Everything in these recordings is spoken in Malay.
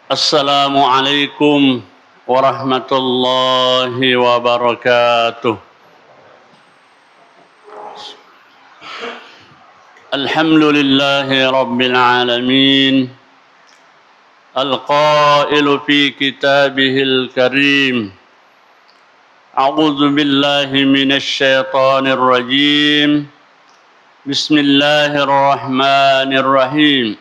Assalamualaikum warahmatullahi wabarakatuh. Alhamdulillahi rabbil alamin. Al-qailu fi kitabihil karim. A'udzu billahi minasy syaithanir rajim. Bismillahirrahmanirrahim.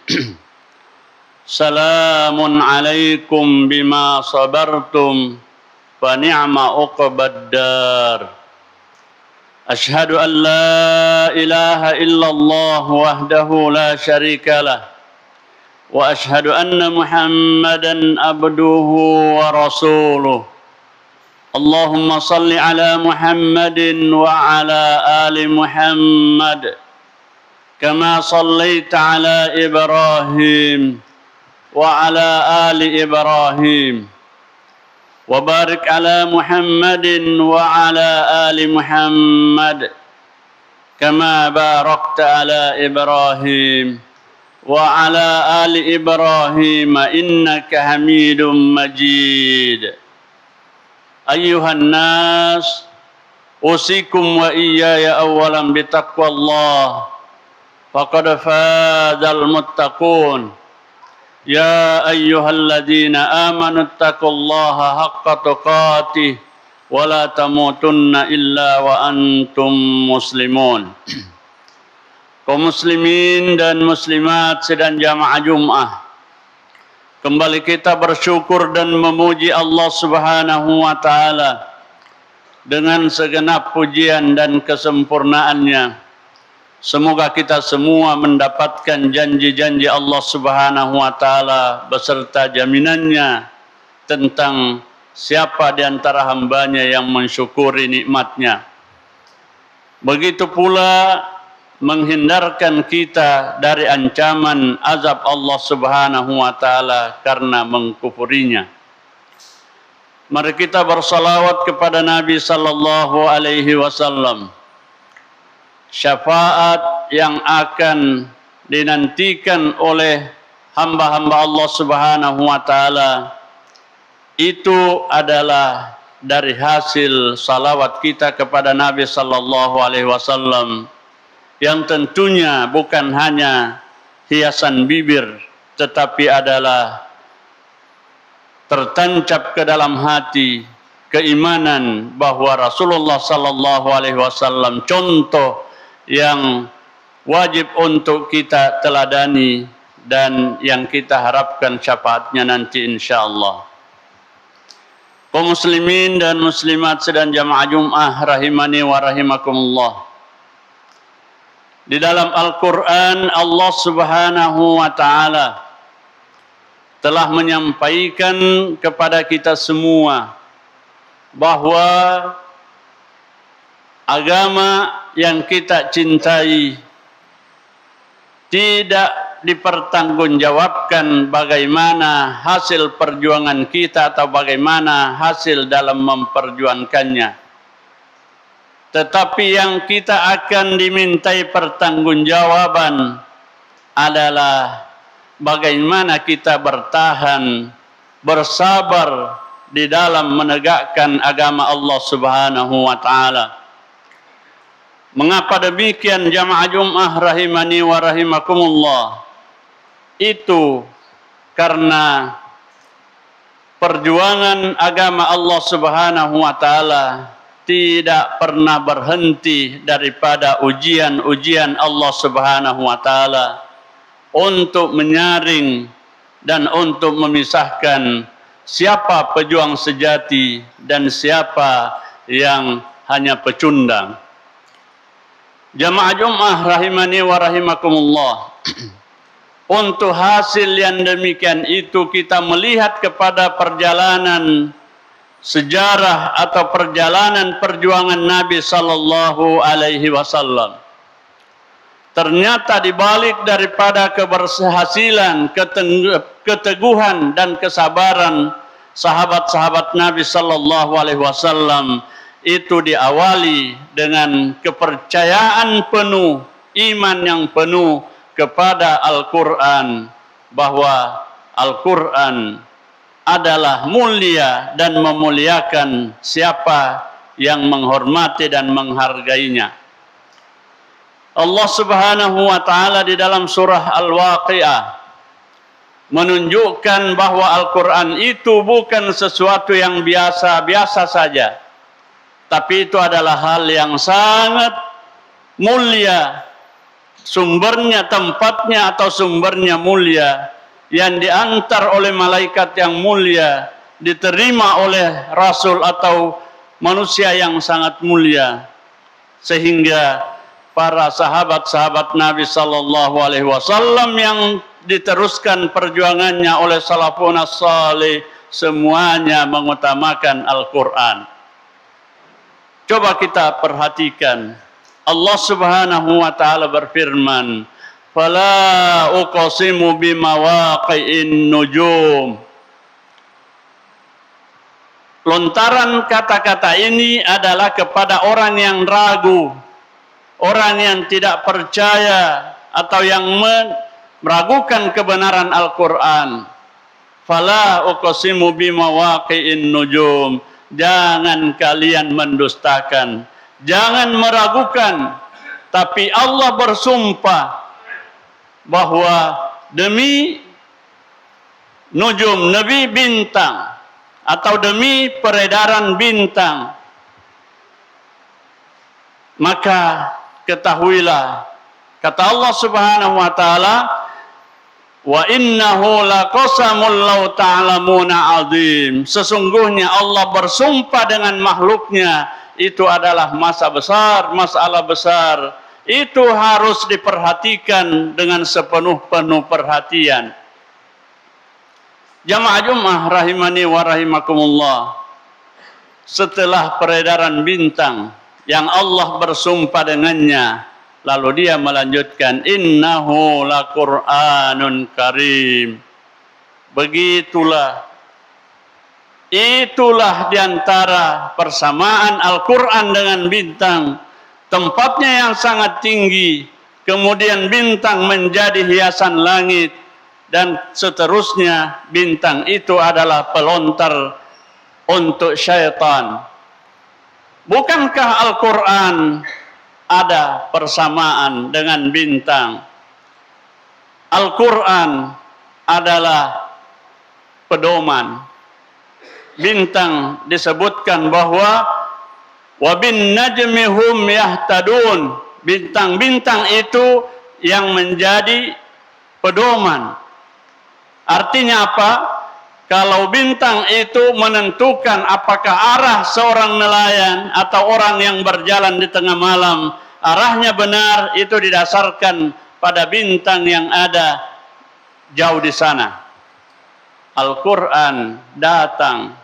Salamun alaikum bima sabartum fa ni'ma uqbad dar. Ashhadu an la ilaha illallah wahdahu la syarika lah wa ashhadu anna Muhammadan abduhu wa rasuluh. Allahumma salli ala Muhammadin wa ala ali Muhammad kama sallaita ala Ibrahim وعلى آل إبراهيم وبارك على محمد وعلى آل محمد كما باركت على إبراهيم وعلى آل إبراهيم إنك حميد مجيد أيها الناس أوصيكم وإياي أولا بتقوى الله فقد فاز المتقون يا أيها الذين آمنوا اتقوا الله حق تقاته ولا تموتن إلا وأنتم مسلمون. Kaum muslimin dan muslimat sedang jamaah Jumat, kembali kita bersyukur dan memuji Allah Subhanahu wa taala dengan segenap pujian dan kesempurnaannya. Semoga kita semua mendapatkan janji-janji Allah Subhanahu wa taala beserta jaminannya tentang siapa di antara hambanya yang mensyukuri nikmatnya. Begitu pula menghindarkan kita dari ancaman azab Allah Subhanahu wa taala karena mengkufurinya. Mari kita bersalawat kepada Nabi sallallahu alaihi wasallam. Syafaat yang akan dinantikan oleh hamba-hamba Allah Subhanahu wa taala itu adalah dari hasil salawat kita kepada Nabi sallallahu alaihi wasallam yang tentunya bukan hanya hiasan bibir tetapi adalah tertancap ke dalam hati keimanan bahwa Rasulullah sallallahu alaihi wasallam contoh yang wajib untuk kita teladani dan yang kita harapkan syafaatnya nanti insyaallah. Kaum muslimin dan muslimat sedang jamaah Jumat rahimani wa rahimakumullah. Di dalam Al-Qur'an Allah Subhanahu wa taala telah menyampaikan kepada kita semua bahwa agama yang kita cintai tidak dipertanggungjawabkan bagaimana hasil perjuangan kita atau bagaimana hasil dalam memperjuangkannya. Tetapi yang kita akan dimintai pertanggungjawaban adalah bagaimana kita bertahan, bersabar di dalam menegakkan agama Allah Subhanahu wa taala. Mengapa demikian jamaah Jumat rahimani wa rahimakumullah? Itu karena perjuangan agama Allah Subhanahu wa taala tidak pernah berhenti daripada ujian-ujian Allah Subhanahu wa taala untuk menyaring dan untuk memisahkan siapa pejuang sejati dan siapa yang hanya pecundang. Jamaah Jumat rahimani wa rahimakumullah. Untuk hasil yang demikian itu kita melihat kepada perjalanan sejarah atau perjalanan perjuangan Nabi sallallahu alaihi wasallam. Ternyata dibalik daripada keberhasilan, keteguhan dan kesabaran sahabat-sahabat Nabi sallallahu alaihi wasallam itu diawali dengan kepercayaan penuh, iman yang penuh kepada Al-Quran, bahwa Al-Quran adalah mulia dan memuliakan siapa yang menghormati dan menghargainya. Allah Subhanahu wa taala di dalam surah Al-Waqiah menunjukkan bahwa Al-Quran itu bukan sesuatu yang biasa-biasa saja, tapi itu adalah hal yang sangat mulia, sumbernya, tempatnya atau sumbernya mulia, yang diantar oleh malaikat yang mulia, diterima oleh Rasul atau manusia yang sangat mulia, sehingga para sahabat-sahabat Nabi Sallallahu Alaihi Wasallam yang diteruskan perjuangannya oleh salafun as-salih, semuanya mengutamakan Al-Quran. Coba kita perhatikan, Allah Subhanahu wa taala berfirman, "Fala uqsimu bimawaqi'in nujum." Lontaran kata-kata ini adalah kepada orang yang ragu, orang yang tidak percaya atau yang meragukan kebenaran Al-Quran. Fala uqsimu bimawaqi'in nujum. Jangan kalian mendustakan, jangan meragukan, tapi Allah bersumpah bahwa demi nujum, nabi bintang, atau demi peredaran bintang, maka ketahuilah, kata Allah Subhanahu wa taala, wa innahu laqasamul law ta'lamuna azim. Sesungguhnya Allah bersumpah dengan makhluknya, itu adalah masalah besar. Itu harus diperhatikan dengan sepenuh-penuh perhatian. Jamaah Jumat rahimani wa rahimakumullah. Setelah peredaran bintang yang Allah bersumpah dengannya, lalu dia melanjutkan, innahu laqur'anun karim. Begitulah, itulah diantara persamaan Al-Quran dengan bintang, tempatnya yang sangat tinggi, kemudian bintang menjadi hiasan langit, dan seterusnya. Bintang itu adalah pelontar untuk syaitan. Bukankah Al-Quran ada persamaan dengan bintang? Al-Quran adalah pedoman. Bintang disebutkan bahwa wa bin najmi hum yahtadun. Bintang-bintang itu yang menjadi pedoman. Artinya apa? Kalau bintang itu menentukan apakah arah seorang nelayan atau orang yang berjalan di tengah malam, arahnya benar, itu didasarkan pada bintang yang ada jauh di sana. Al-Quran datang,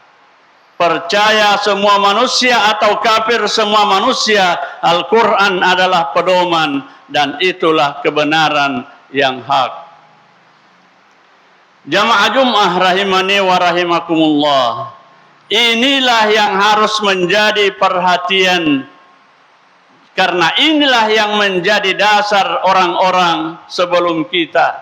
percaya semua manusia atau kafir semua manusia, Al-Quran adalah pedoman, dan itulah kebenaran yang hak. Jamaah Jumat rahimani wa rahimakumullah. Inilah yang harus menjadi perhatian, karena inilah yang menjadi dasar orang-orang sebelum kita.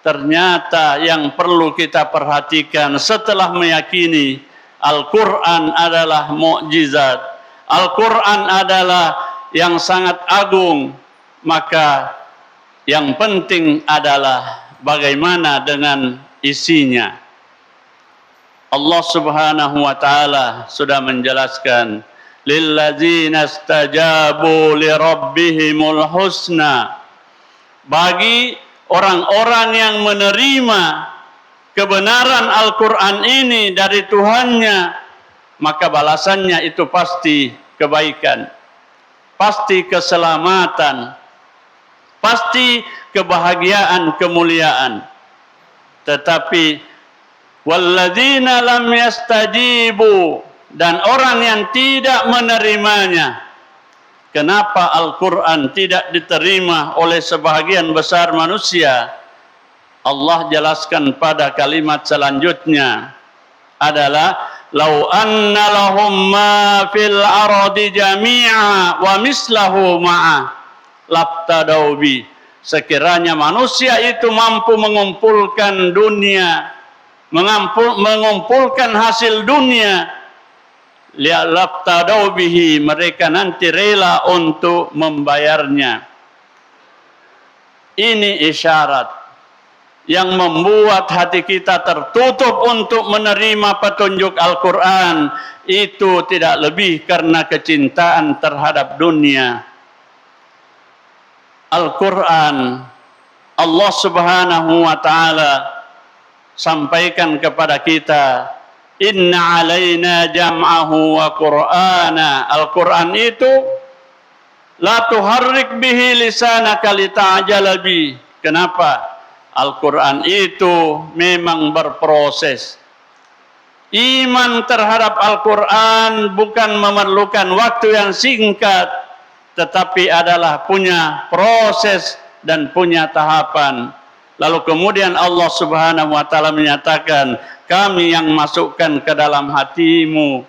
Ternyata yang perlu kita perhatikan setelah meyakini Al-Quran adalah mukjizat, Al-Quran adalah yang sangat agung, maka yang penting adalah bagaimana dengan isinya. Allah Subhanahu wa taala sudah menjelaskan, lilladzina istajabu li rabbihimul husna. Bagi orang-orang yang menerima kebenaran Al-Quran ini dari Tuhannya, maka balasannya itu pasti kebaikan, pasti keselamatan, pasti kebahagiaan, kemuliaan. Tetapi walladzina lam yastajibu, dan orang yang tidak menerimanya. Kenapa Al-Quran tidak diterima oleh sebahagian besar manusia? Allah jelaskan pada kalimat selanjutnya adalah, lau anna lahum ma fil ardi jami'a wa mislahu ma'a labtadau bi. Sekiranya manusia itu mampu mengumpulkan dunia mengumpulkan hasil dunia, li'labtadau bihi, mereka nanti rela untuk membayarnya. Ini isyarat yang membuat hati kita tertutup untuk menerima petunjuk Al-Quran. Itu tidak lebih karena kecintaan terhadap dunia. Al-Quran, Allah Subhanahu wa ta'ala sampaikan kepada kita, inna alaina jam'ahu wa qur'ana. Al-Quran itu la tuharrik bihi lisanaka lita'jala bi. Kenapa? Al-Quran itu memang berproses. Iman terhadap Al-Quran bukan memerlukan waktu yang singkat, tetapi adalah punya proses dan punya tahapan. Lalu kemudian Allah Subhanahu wa ta'ala menyatakan, kami yang masukkan ke dalam hatimu.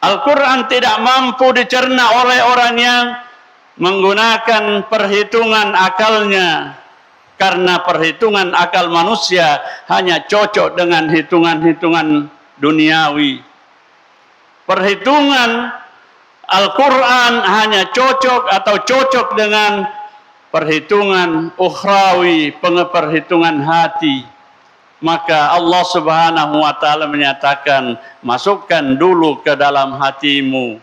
Al-Quran tidak mampu dicerna oleh orang yang menggunakan perhitungan akalnya, karena perhitungan akal manusia hanya cocok dengan hitungan-hitungan duniawi. Perhitungan Al-Quran hanya cocok dengan perhitungan ukhrawi, perhitungan hati. Maka Allah Subhanahu wa ta'ala menyatakan, masukkan dulu ke dalam hatimu.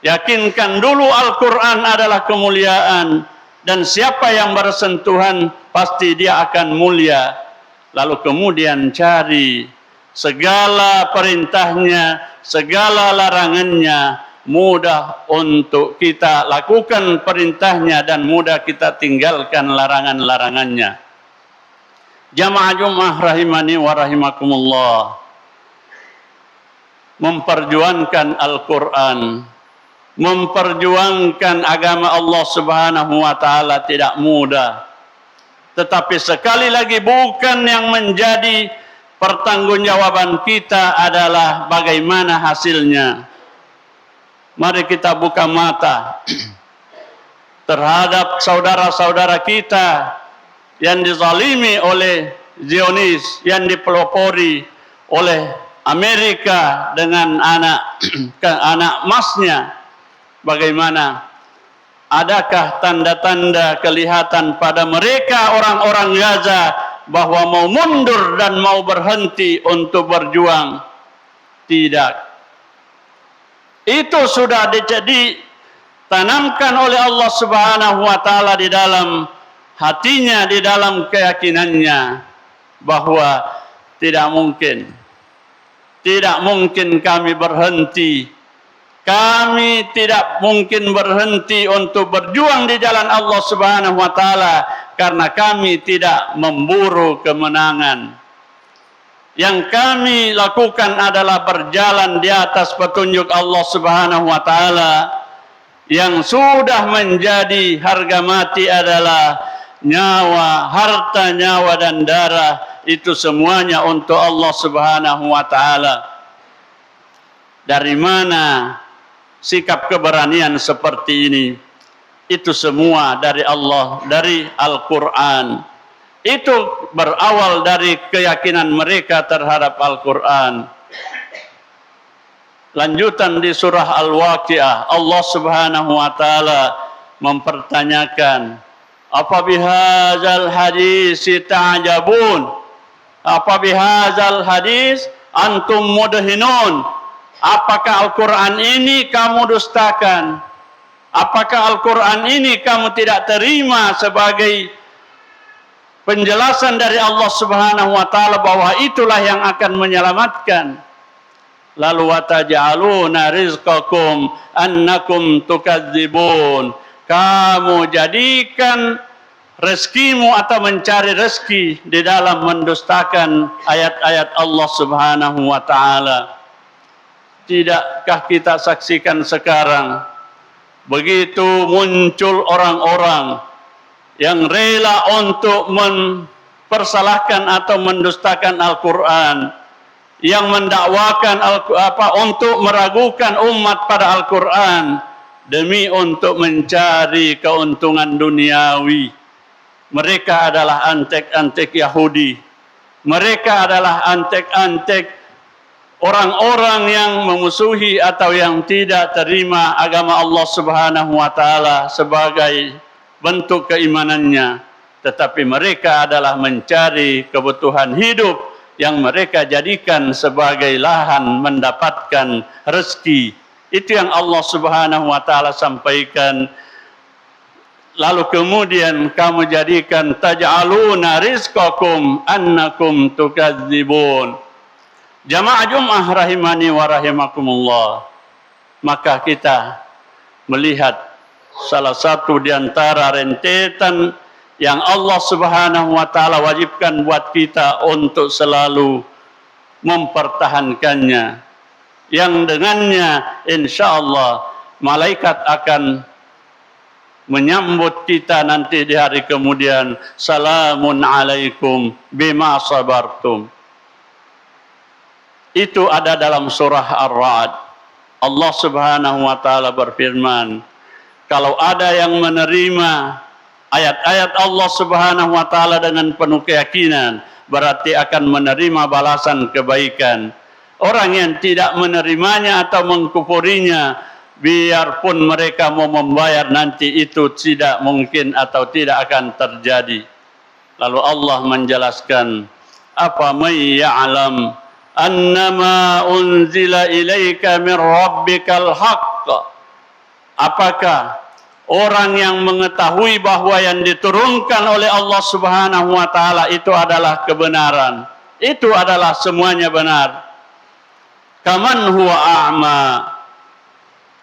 Yakinkan dulu Al-Quran adalah kemuliaan, dan siapa yang bersentuhan pasti dia akan mulia. Lalu kemudian cari segala perintahnya, segala larangannya, mudah untuk kita lakukan perintahnya dan mudah kita tinggalkan larangan-larangannya. Jamaah Jumat rahimani wa rahimakumullah, memperjuangkan Al-Quran, memperjuangkan agama Allah Subhanahu wa ta'ala tidak mudah. Tetapi sekali lagi bukan yang menjadi pertanggungjawaban kita adalah bagaimana hasilnya. Mari kita buka mata terhadap saudara-saudara kita yang dizalimi oleh Zionis, yang dipelopori oleh Amerika dengan anak emasnya. Bagaimana? Adakah tanda-tanda kelihatan pada mereka orang-orang Gaza bahwa mau mundur dan mau berhenti untuk berjuang? Tidak. Itu sudah ditanamkan oleh Allah Subhanahu wa ta'ala di dalam hatinya, di dalam keyakinannya, bahwa tidak mungkin kami berhenti. Kami tidak mungkin berhenti untuk berjuang di jalan Allah Subhanahu wa ta'ala, karena kami tidak memburu kemenangan. Yang kami lakukan adalah berjalan di atas petunjuk Allah Subhanahu wa ta'ala. Yang sudah menjadi harga mati adalah nyawa, harta, nyawa dan darah. Itu semuanya untuk Allah Subhanahu wa ta'ala. Dari mana sikap keberanian seperti ini? Itu semua dari Allah, dari Al-Quran. Itu berawal dari keyakinan mereka terhadap Al-Quran. Lanjutan di surah Al-Waqiah, Allah Subhanahu wa ta'ala mempertanyakan, apa bihadzal hadisi ta'jabun? Apa bihadzal hadis antum mudhinun? Apakah Al-Quran ini kamu dustakan? Apakah Al-Quran ini kamu tidak terima sebagai penjelasan dari Allah Subhanahu wa ta'ala bahwa itulah yang akan menyelamatkan? Lalu wataj'aluna rizqakum annakum tukadzibun. Kamu jadikan rezekimu atau mencari rezeki di dalam mendustakan ayat-ayat Allah Subhanahu wa ta'ala. Tidakkah kita saksikan sekarang, begitu muncul orang-orang yang rela untuk mempersalahkan atau mendustakan Al-Quran, yang mendakwakan untuk meragukan umat pada Al-Quran demi untuk mencari keuntungan duniawi. Mereka adalah antek-antek Yahudi Mereka adalah antek-antek orang-orang yang memusuhi atau yang tidak terima agama Allah Subhanahu wa taala sebagai bentuk keimanannya, tetapi mereka adalah mencari kebutuhan hidup yang mereka jadikan sebagai lahan mendapatkan rezeki. Itu yang Allah Subhanahu wa taala sampaikan. Lalu kemudian kamu jadikan taj'aluna rizqakum annakum tukadzibun. Jamaah Jumat rahimani wa rahimakumullah. Maka kita melihat salah satu di antara rentetan yang Allah Subhanahu wa taala wajibkan buat kita untuk selalu mempertahankannya, yang dengannya insyaallah malaikat akan menyambut kita nanti di hari kemudian, salamun alaikum bima sabartum. Itu ada dalam surah Ar-Ra'd. Allah Subhanahu wa taala berfirman, kalau ada yang menerima ayat-ayat Allah Subhanahu wa taala dengan penuh keyakinan, berarti akan menerima balasan kebaikan. Orang yang tidak menerimanya atau mengkufurinya, biarpun mereka mau membayar nanti, itu tidak mungkin atau tidak akan terjadi. Lalu Allah menjelaskan, apa may ya'lam annama unzila ilaika min rabbikal haqq. Apakah orang yang mengetahui bahwa yang diturunkan oleh Allah Subhanahu wa taala itu adalah kebenaran, itu adalah semuanya benar. Kaman huwa a'ma,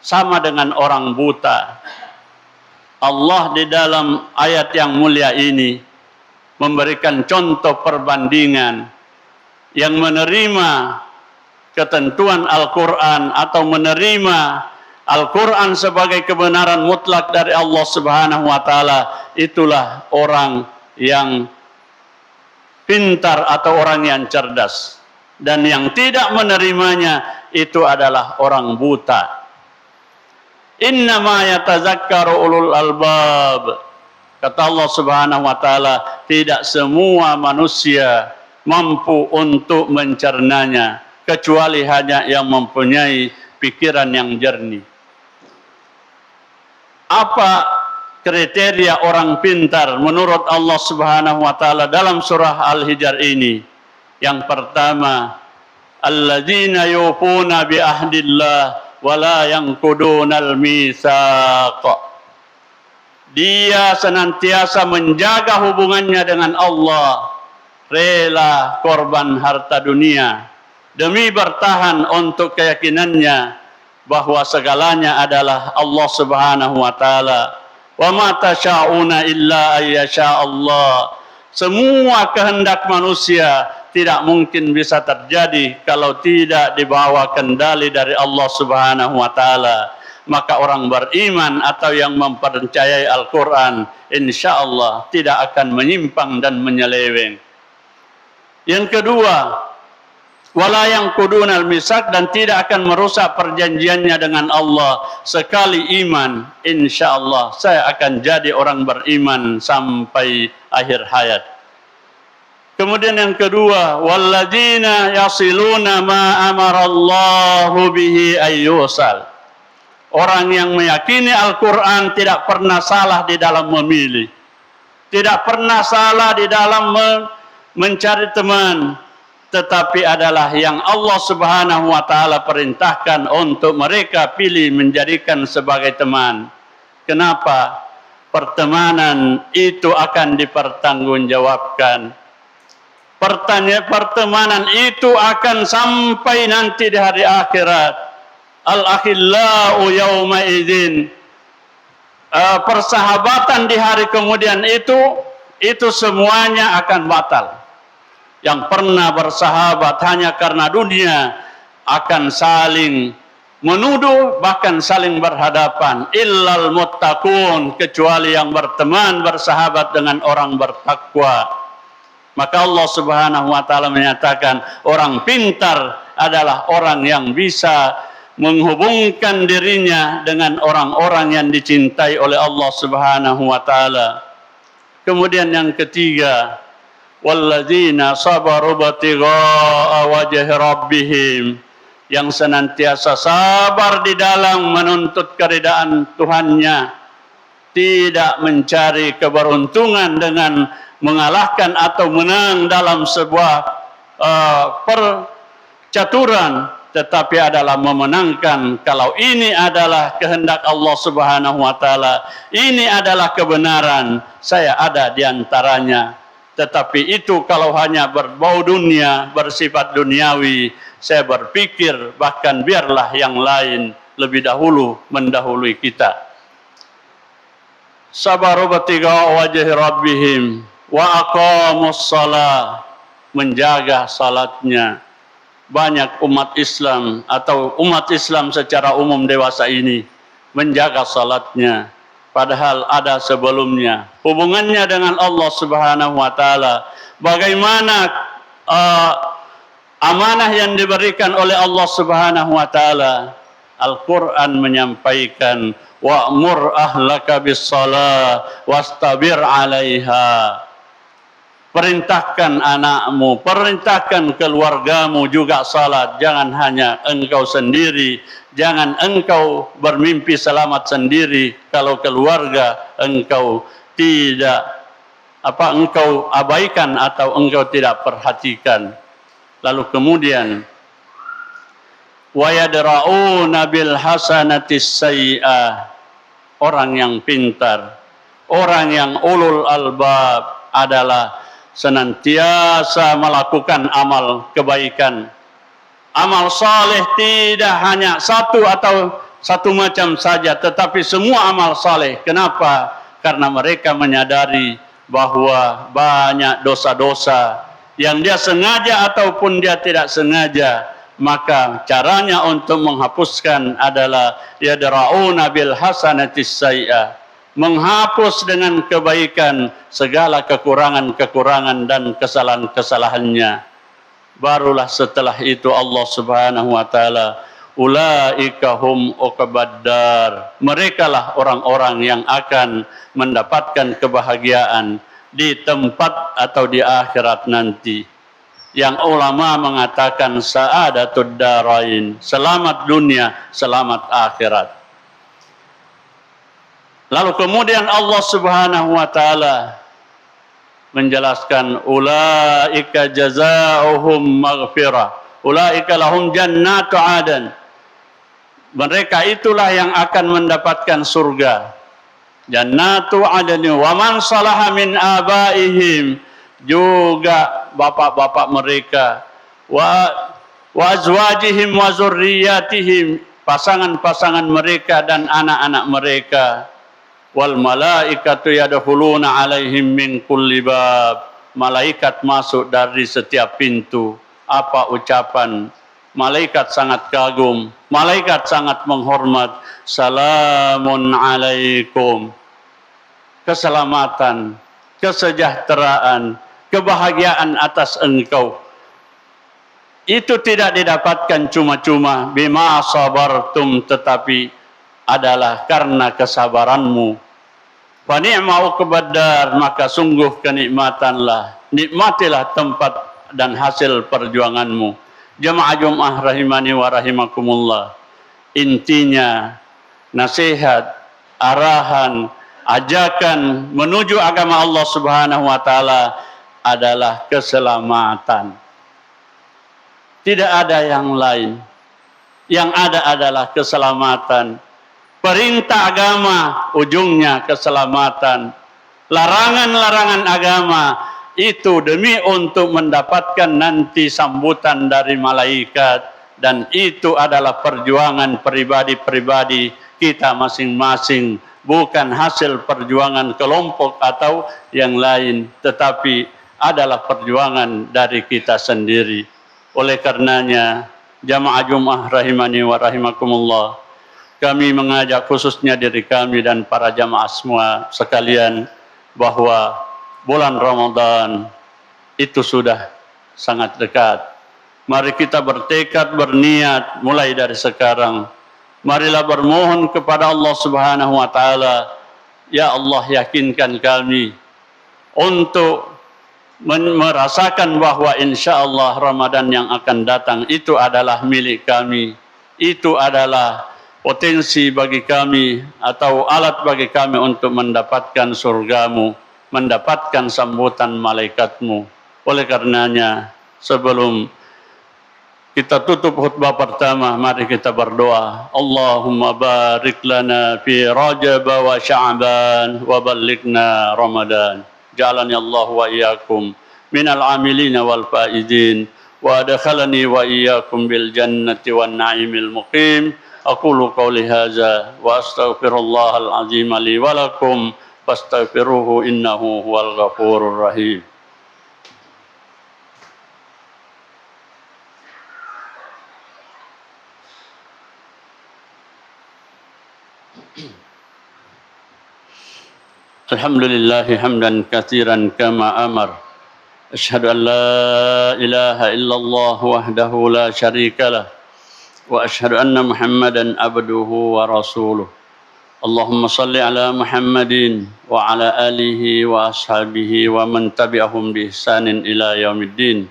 sama dengan orang buta. Allah di dalam ayat yang mulia ini memberikan contoh perbandingan yang menerima ketentuan Al-Quran atau menerima Al-Quran sebagai kebenaran mutlak dari Allah Subhanahu wa taala, itulah orang yang pintar atau orang yang cerdas. Dan yang tidak menerimanya itu adalah orang buta. Innama yatazakkaru ulul albab. Kata Allah Subhanahu wa taala, tidak semua manusia mampu untuk mencernanya, kecuali hanya yang mempunyai pikiran yang jernih. Apa kriteria orang pintar menurut Allah Subhanahu wa taala dalam surah Al-Hijr ini? Yang pertama, alladzina yufuna bi ahdillah wa la yanqudunal mitsaq. Dia senantiasa menjaga hubungannya dengan Allah, rela korban harta dunia demi bertahan untuk keyakinannya bahwa segalanya adalah Allah Subhanahu wa taala. Wa ma tasyauna illa ayyasha Allah. Semua kehendak manusia tidak mungkin bisa terjadi kalau tidak dibawa kendali dari Allah Subhanahu wa taala. Maka orang beriman atau yang mempercayai Al-Quran, insyaallah tidak akan menyimpang dan menyeleweng. Yang kedua, wala yanqudunal mitsaq, dan tidak akan merusak perjanjiannya dengan Allah. Sekali iman, insyaallah saya akan jadi orang beriman sampai akhir hayat. Kemudian yang kedua, walladzina yasiluna ma amarallahu bihi ayyusal. Orang yang meyakini Al-Quran tidak pernah salah di dalam memilih, tidak pernah salah di dalam mencari teman, tetapi adalah yang Allah Subhanahu wa taala perintahkan untuk mereka pilih menjadikan sebagai teman. Kenapa? Pertemanan itu akan dipertanggungjawabkan. Pertemanan itu akan sampai nanti di hari akhirat. Al-akhillau yawma idzin. Persahabatan di hari kemudian itu semuanya akan batal. Yang pernah bersahabat hanya karena dunia akan saling menuduh, bahkan saling berhadapan. Illal muttaqun, kecuali yang berteman bersahabat dengan orang bertakwa. Maka Allah Subhanahu wa taala menyatakan orang pintar adalah orang yang bisa menghubungkan dirinya dengan orang-orang yang dicintai oleh Allah Subhanahu wa taala. Kemudian yang ketiga, walladzina sabaru batigha'a wajhi rabbihim, yang senantiasa sabar di dalam menuntut keridaan Tuhannya, tidak mencari keberuntungan dengan mengalahkan atau menang dalam sebuah percaturan, tetapi adalah memenangkan kalau ini adalah kehendak Allah Subhanahu wa taala, ini adalah kebenaran, saya ada di antaranya. Tetapi itu kalau hanya berbau dunia, bersifat duniawi, saya berpikir bahkan biarlah yang lain lebih dahulu mendahului kita. Sabaru batigha wajhi rabbihim wa aqamus shalah, menjaga salatnya. Banyak umat Islam atau umat Islam secara umum dewasa ini menjaga salatnya, padahal ada sebelumnya hubungannya dengan Allah Subhanahu wa taala. Bagaimana amanah yang diberikan oleh Allah Subhanahu wa taala. Al-Qur'an menyampaikan wa'mur ahlaka bis-shalah wastabir 'alaiha. Perintahkan anakmu, perintahkan keluargamu juga salat. Jangan hanya engkau sendiri, jangan engkau bermimpi selamat sendiri kalau keluarga engkau tidak engkau abaikan atau engkau tidak perhatikan. Lalu kemudian wa yadra'una bil hasanatis sayyi'ah. Orang yang pintar, orang yang ulul albab adalah senantiasa melakukan amal kebaikan. Amal saleh tidak hanya satu atau satu macam saja, tetapi semua amal saleh. Kenapa? Karena mereka menyadari bahwa banyak dosa-dosa yang dia sengaja ataupun dia tidak sengaja, maka caranya untuk menghapuskan adalah yadra'una bil hasanatis sayyi'ah, menghapus dengan kebaikan segala kekurangan-kekurangan dan kesalahan-kesalahannya. Barulah setelah itu Allah Subhanahu wa taala, ulaika hum uqbaddar, merekalah orang-orang yang akan mendapatkan kebahagiaan di tempat atau di akhirat nanti. Yang ulama mengatakan sa'adatud darain, selamat dunia, selamat akhirat. Lalu kemudian Allah Subhanahu wa taala menjelaskan ulaika jazaohum maghfirah, ulaika lahum jannatu adan. Mereka itulah yang akan mendapatkan surga. Jannatu adan wa man salaha min abaihim, juga bapak-bapak mereka, wa azwajihim wa zurriyatihim, pasangan-pasangan mereka dan anak-anak mereka. Wal malaikatu yadkhuluna alaihim min kulli bab, malaikat masuk dari setiap pintu. Apa ucapan? Malaikat sangat kagum, malaikat sangat menghormat. Salamun alaikum, keselamatan, kesejahteraan, kebahagiaan atas engkau. Itu tidak didapatkan cuma-cuma, bima sabartum, tetapi adalah karena kesabaranmu. Fa ni'ma uqbaddar, maka sungguh kenikmatanlah, nikmatilah tempat dan hasil perjuanganmu. Jemaah Jumat rahimani wa rahimakumullah. Intinya nasihat, arahan, ajakan menuju agama Allah Subhanahu wa taala adalah keselamatan. Tidak ada yang lain. Yang ada adalah keselamatan. Perintah agama ujungnya keselamatan. Larangan-larangan agama itu demi untuk mendapatkan nanti sambutan dari malaikat, dan itu adalah perjuangan pribadi-pribadi kita masing-masing, bukan hasil perjuangan kelompok atau yang lain, tetapi adalah perjuangan dari kita sendiri. Oleh karenanya, jamaah Jumat rahimani wa rahimakumullah, kami mengajak khususnya diri kami dan para jamaah semua sekalian bahwa bulan Ramadan itu sudah sangat dekat. Mari kita bertekad, berniat mulai dari sekarang. Marilah bermohon kepada Allah Subhanahu wa taala, ya Allah yakinkan kami untuk merasakan bahwa insya Allah Ramadan yang akan datang itu adalah milik kami, itu adalah potensi bagi kami atau alat bagi kami untuk mendapatkan surgamu, mendapatkan sambutan malaikatmu. Oleh karenanya, sebelum kita tutup khutbah pertama, mari kita berdoa. Allahumma barik lana fi Rajab wa Sya'ban wa ballighna Ramadan. Ja'alani Allah wa iyyakum minal amilina wal faizin wa adkhalani wa iyyakum bil jannati wan na'imil muqim. Aqulu qawli hadza wa astaghfirullahal azim li wa lakum fastaghfiruhu innahu huwal ghafurur rahim. Alhamdulillah hamdan katsiran kama amar. Asyhadu an la ilaha illallah wahdahu la syarikalah wa asyhadu anna Muhammadan abduhu wa rasuluh. Allahumma salli ala Muhammadin wa ala alihi wa ashabihi wa man tabi'ahum bi ihsanin ila yaumiddin.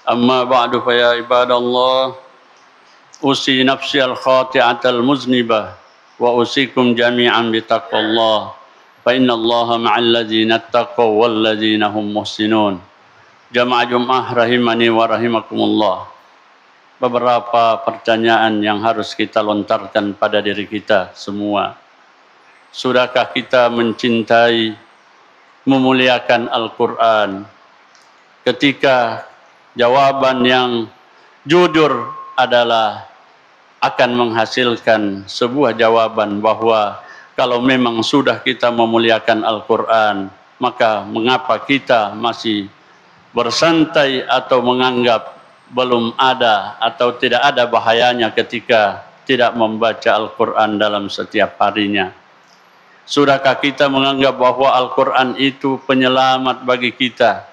Amma ba'du fa ya ibadallah, usi nafsi al-khati'atal muznibah wa usikum jami'an bi taqwallah. Fa inna Allaha ma'al ladzina taqaw wal ladzina hum muhsinun. Jamaah Jumat rahimani wa rahimakumullah. Beberapa pertanyaan yang harus kita lontarkan pada diri kita semua. Sudahkah kita mencintai, memuliakan Al-Quran? Ketika jawaban yang jujur adalah akan menghasilkan sebuah jawaban bahwa kalau memang sudah kita memuliakan Al-Quran, maka mengapa kita masih bersantai atau menganggap belum ada atau tidak ada bahayanya ketika tidak membaca Al-Quran dalam setiap harinya? Sudahkah kita menganggap bahwa Al-Quran itu penyelamat bagi kita?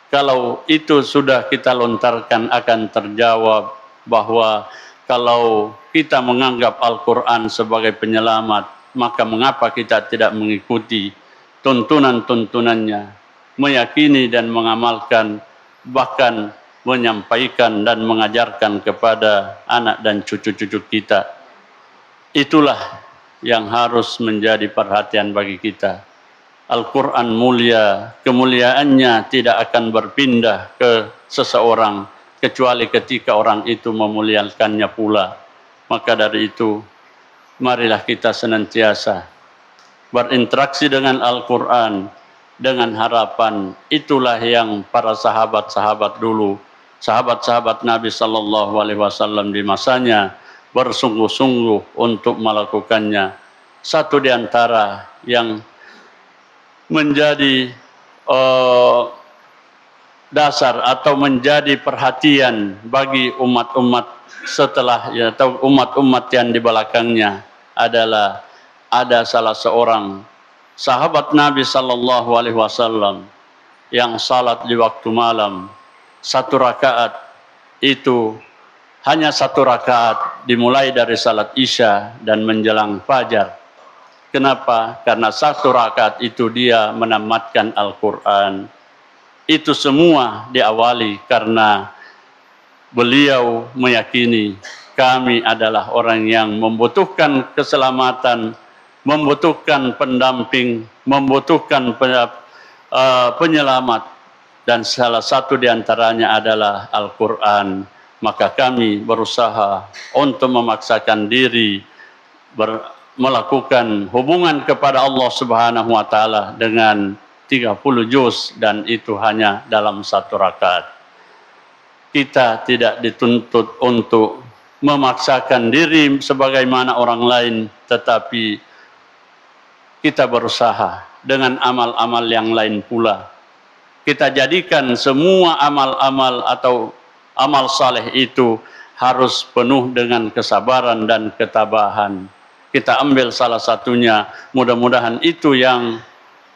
Kalau itu sudah kita lontarkan, akan terjawab bahwa kalau kita menganggap Al-Quran sebagai penyelamat, maka mengapa kita tidak mengikuti tuntunan-tuntunannya, meyakini dan mengamalkan, bahkan menyampaikan dan mengajarkan kepada anak dan cucu-cucu kita? Itulah yang harus menjadi perhatian bagi kita. Al-Quran mulia, kemuliaannya tidak akan berpindah ke seseorang kecuali ketika orang itu memuliakannya pula. Maka dari itu, marilah kita senantiasa berinteraksi dengan Al-Quran dengan harapan itulah yang para sahabat-sahabat dulu, sahabat-sahabat Nabi SAW di masanya bersungguh-sungguh untuk melakukannya. Satu di antara yang menjadi dasar atau menjadi perhatian bagi umat-umat setelah atau umat-umat yang di belakangnya adalah ada salah seorang sahabat Nabi SAW yang salat di waktu malam 1 rakaat, itu hanya 1 rakaat dimulai dari salat Isya dan menjelang fajar. Kenapa? Karena 1 rakaat itu dia menamatkan Al-Quran. Itu semua diawali karena beliau meyakini kami adalah orang yang membutuhkan keselamatan, membutuhkan pendamping, membutuhkan penyelamat, dan salah satu di antaranya adalah Al-Quran. Maka kami berusaha untuk memaksakan diri melakukan hubungan kepada Allah Subhanahu wa taala dengan 30 juz, dan itu hanya dalam 1 rakaat. Kita tidak dituntut untuk memaksakan diri sebagaimana orang lain, tetapi kita berusaha dengan amal-amal yang lain pula. Kita jadikan semua amal-amal atau amal saleh itu harus penuh dengan kesabaran dan ketabahan. Kita ambil salah satunya, mudah-mudahan itu yang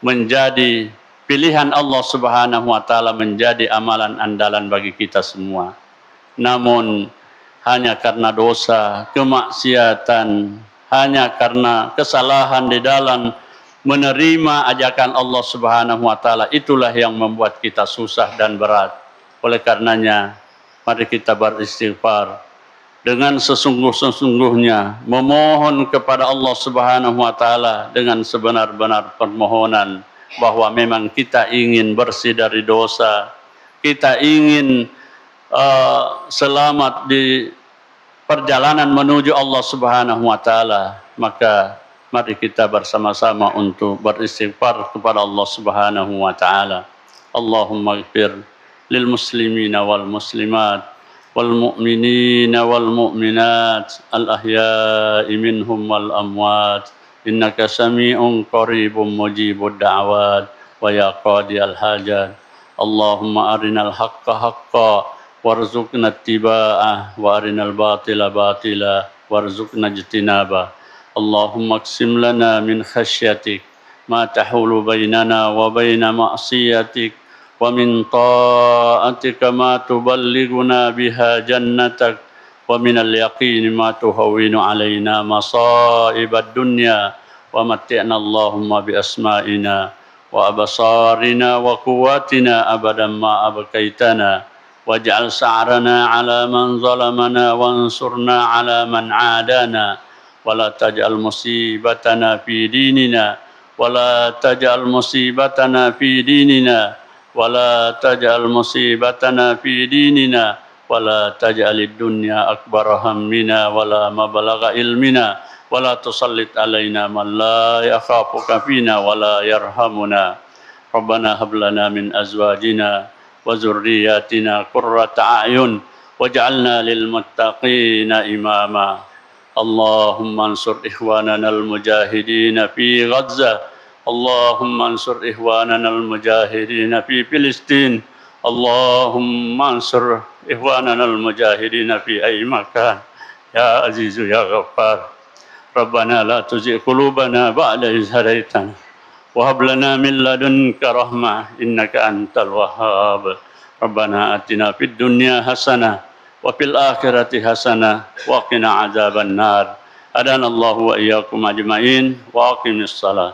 menjadi pilihan Allah Subhanahu wa taala, menjadi amalan andalan bagi kita semua. Namun hanya karena dosa, kemaksiatan, hanya karena kesalahan di dalam menerima ajakan Allah Subhanahu wa taala, itulah yang membuat kita susah dan berat. Oleh karenanya, mari kita beristighfar dengan sesungguh-sesungguhnya, memohon kepada Allah Subhanahu wa taala dengan sebenar-benar permohonan bahwa memang kita ingin bersih dari dosa, kita ingin selamat di perjalanan menuju Allah Subhanahu wa taala. Maka mari kita bersama-sama untuk beristighfar kepada Allah Subhanahu wa taala. Allahumma ighfir lil muslimina wal muslimat wal mu'minina wal mu'minat al ahya'i minhum wal amwat innaka sami'un qaribun mujibud da'wat wa ya qadiyal hajat. Allahumma arinal haqqa haqqa warzuqna ittiba'ah wa arinal batila batila warzuqna ijtinabah. Allahumma aqsim lana min khasyatik ma tahulu bainana wa baina ma'siyatik wa min ta'atika ma tuballighuna biha jannatak wa min al-yaqini ma tuhawwinu alaina masa'ibad dunya wa matti'na Allahumma bi asma'ina wa absarina wa quwwatina abadan ma abqaitana waj'al sa'rana 'ala man zalamana wansurna 'ala man 'adana wa la taj'al musibatana fi dinina wa la taj'al musibatana fi dinina wa la taj'al musibatana fi dinina wa la taj'alid dunya akbar hammina wa la mablagha ilmina wa la tusallit alaina man la yakhafuka fina wa la yarhamuna. Rabbana hab lana min azwajina wa dzurriyyatina qurrata a'yun waj'alna lil muttaqina imama. Allahumma ansur ikhwanana al mujahidin fi Gaza. Allahumma ansur ikhwanana al mujahidin fi Filistin. Allahumma ansur ikhwanana al mujahidin fi ayyi makan. Ya Azizu ya Ghaffar. Rabbana la tuzigh qulubana ba'da idh hadaytana wa hab lana min ladunka rahmah innaka antal wahhab. Rabbana atina fid dunya hasanah wa fil akhirati hasanah wa qina adzaban nar. Adanallahu wa iyyakum ajmain wa aqimis salat.